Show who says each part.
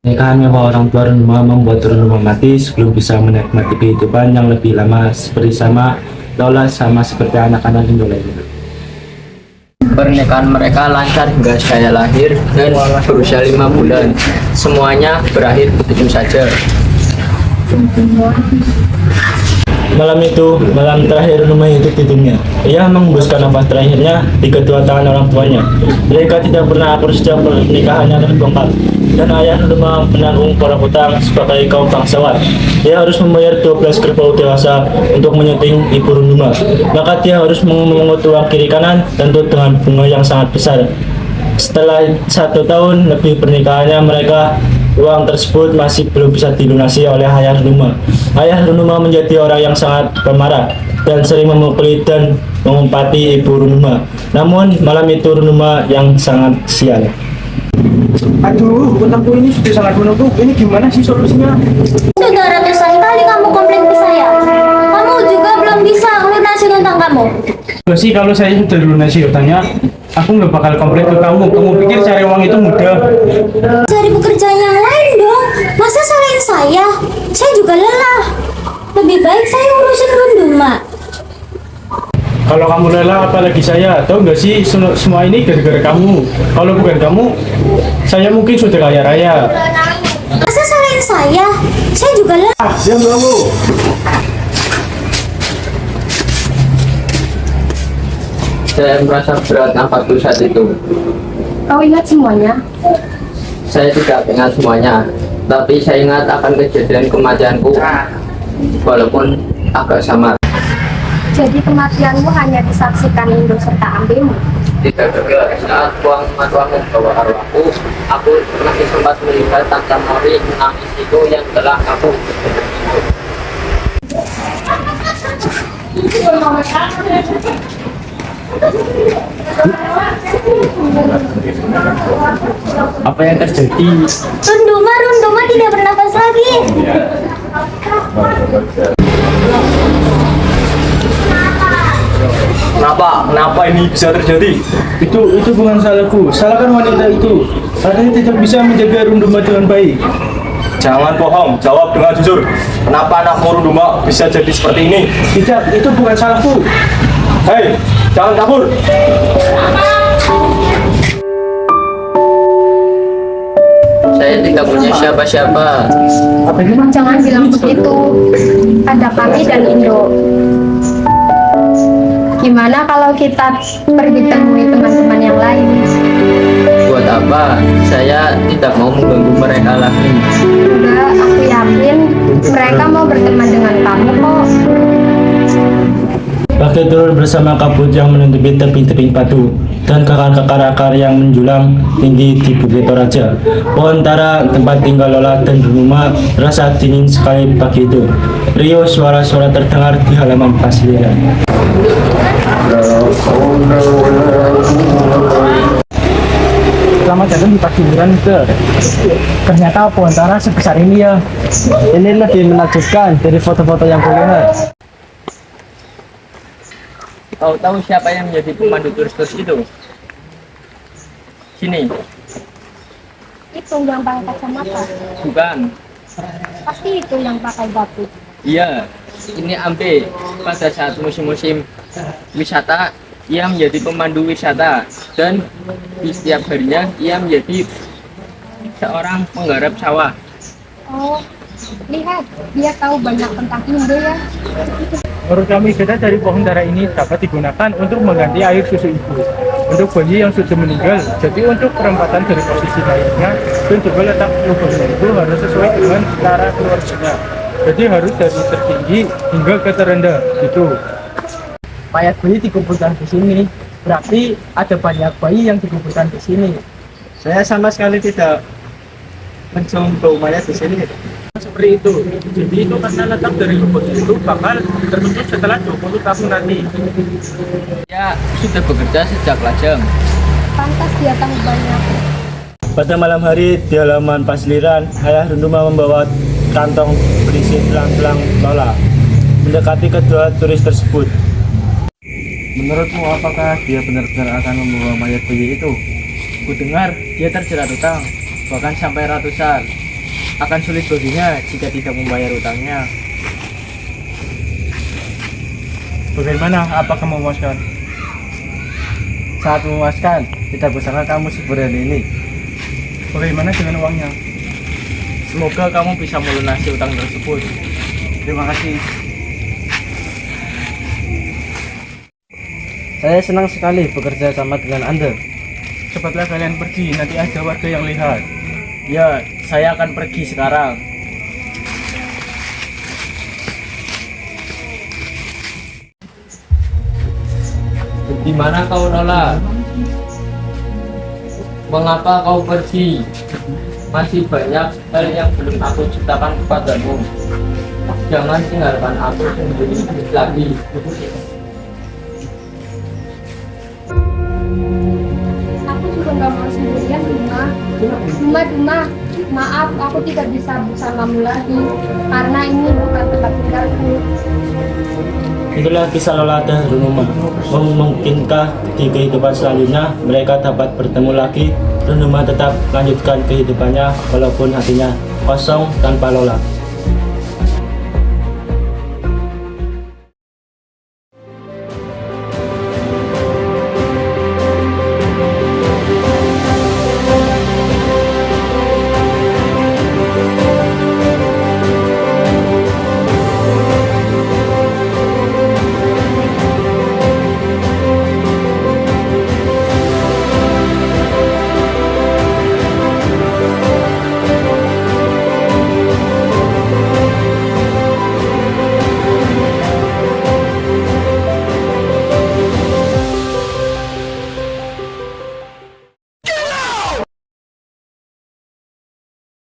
Speaker 1: Pernikahan mewah orang tua Runuma membuat Runuma mati sebelum bisa menikmati kehidupan yang lebih lama seperti sama Lola sama seperti anak-anak Indo lainnya.
Speaker 2: Pernikahan mereka lancar hingga saya lahir dan berusia 5 bulan. Semuanya berakhir begitu saja.
Speaker 1: Malam itu, malam terakhir Runuma hidup di dunia. Ia menghembuskan nafas terakhirnya di kedua tangan orang tuanya. Mereka tidak pernah akur sejak pernikahannya terbongkar. Dan ayah Runuma menanggung para hutang sebagai kaum bangsawan. Dia harus membayar 12 kerbau dewasa untuk menyeting ibu Runuma. Maka dia harus menguut uang kiri kanan tentu dengan bunga yang sangat besar. Setelah 1 tahun lebih pernikahannya mereka, uang tersebut masih belum bisa dilunasi oleh ayah Runuma. Ayah Runuma menjadi orang yang sangat pemarah dan sering memukuli dan mengumpati ibu Runuma. Namun malam itu Runuma yang sangat sial.
Speaker 3: Aduh, utangku ini sudah sangat menumpuk. Ini gimana sih solusinya?
Speaker 4: Sudah ratusan kali kamu komplain ke saya. Kamu juga belum bisa melunasi utang kamu.
Speaker 3: Loh sih, kalau saya sudah lunasi utangnya, aku nggak bakal komplain ke kamu. Kamu pikir cari uang itu mudah?
Speaker 4: Cari pekerjaan yang lain dong. Masa salahin saya? Saya juga lelah. Lebih baik saya urusin Runduma.
Speaker 3: Kalau kamu lelah, apalagi saya. Tahu nggak sih, semua ini gara-gara kamu. Kalau bukan kamu, saya mungkin sudah kaya raya.
Speaker 4: Masa salahin saya? Saya juga lelah.
Speaker 3: Diam kamu.
Speaker 2: Saya merasa berat nafasku saat itu.
Speaker 4: Kau ingat semuanya?
Speaker 2: Saya tidak ingat semuanya, tapi saya ingat akan kejadian kematianku, walaupun agak samar.
Speaker 4: Jadi kematianmu hanya disaksikan Indo serta Ambemu.
Speaker 2: Tidak juga, saat buang matuamu membawa arwahku, aku masih sempat melihat Tante Mori menangis itu yang telah aku.
Speaker 3: Apa yang terjadi?
Speaker 4: Runduma tidak bernafas lagi.
Speaker 3: Kenapa ini bisa terjadi? Itu bukan salahku. Salahkan wanita itu. Katanya tidak bisa menjaga Runduma dengan baik.
Speaker 5: Jangan bohong, jawab dengan jujur. Kenapa anakmu Runduma bisa jadi seperti ini?
Speaker 3: Tidak, itu bukan salahku.
Speaker 5: Hei, jangan kabur.
Speaker 2: Saya tidak punya siapa-siapa.
Speaker 4: Jangan bilang begitu. Ada kami dan Indo. Gimana kalau kita pergi temui teman-teman yang lain?
Speaker 2: Buat apa? Saya tidak mau mengganggu mereka lagi.
Speaker 4: Enggak, aku yakin mereka mau berteman dengan kamu kok.
Speaker 1: Baki turun bersama kabut yang menutupi tebing-tebing batu dan kakar-kakar akar yang menjulang tinggi di Bukit Toraja. Pohon tara tempat tinggal Lola dan Runuma terasa dingin sekali pagi itu. Riuh suara-suara terdengar di halaman Pasliran.
Speaker 3: Selamat datang di Pasliran, ke. Ternyata pohon tara sebesar ini ya. Ini lebih menakjubkan dari foto-foto yang kulihat.
Speaker 2: Kau tahu siapa yang menjadi pemandu turis-turis itu? Sini.
Speaker 4: Itu yang pakai kacamata.
Speaker 2: Bukan.
Speaker 4: Pasti itu yang pakai batu.
Speaker 2: Iya, ini Ambe. Pada saat musim-musim wisata, ia menjadi pemandu wisata dan di setiap harinya ia menjadi seorang penggarap sawah.
Speaker 4: Oh, lihat, dia tahu banyak tentang Indo ya.
Speaker 3: Menurut kami, kita dari pohon tara ini dapat digunakan untuk mengganti air susu ibu untuk bayi yang sudah meninggal. Jadi untuk perempatan dari posisi layarnya dan juga letak lubangnya itu harus sesuai dengan cara keluarganya. Jadi harus dari tertinggi hingga ke terendah gitu. Mayat bayi dikumpulkan di sini, berarti ada banyak bayi yang dikumpulkan di sini. Saya sama sekali tidak mencium bau mayat di sini. Seperti itu. Jadi itu karena letak dari lubangnya itu bakal tertutup setelah 20 tahun nanti.
Speaker 2: Ia sudah bekerja sejak lajang.
Speaker 4: Pantas dia tahu banyak.
Speaker 1: Pada malam hari di halaman Pasliran, ayah Runduma membawa kantong berisi tulang-tulang Lola mendekati kedua turis tersebut.
Speaker 3: Menurutmu apakah dia benar-benar akan membawa mayat bayi itu?
Speaker 2: Ku dengar dia terjerat utang, bahkan sampai ratusan.
Speaker 3: akan sulit baginya jika tidak membayar utangnya. Bagaimana? Apakah memuaskan?
Speaker 6: Sangat memuaskan. Tidak kusangka kamu seberani ini.
Speaker 3: Bagaimana dengan uangnya?
Speaker 2: Semoga kamu bisa melunasi utang tersebut.
Speaker 3: Terima kasih.
Speaker 6: Saya senang sekali bekerja sama dengan Anda.
Speaker 3: Cepatlah kalian pergi, nanti ada warga yang lihat.
Speaker 2: Ya, saya akan pergi sekarang. Di mana kau, Nola? Mengapa kau pergi? Masih banyak hal yang belum aku ceritakan kepadamu. Jangan tinggalkan aku sendiri lagi.
Speaker 7: Aku juga nggak mau sendirian, Duma. Duma, maaf, aku tidak bisa bersamamu lagi karena ini bukan tempat tinggalku.
Speaker 1: Itulah kisah Lola dan Runuma. Memungkinkah di kehidupan selanjutnya mereka dapat bertemu lagi? Runuma tetap melanjutkan kehidupannya walaupun hatinya kosong tanpa Lola.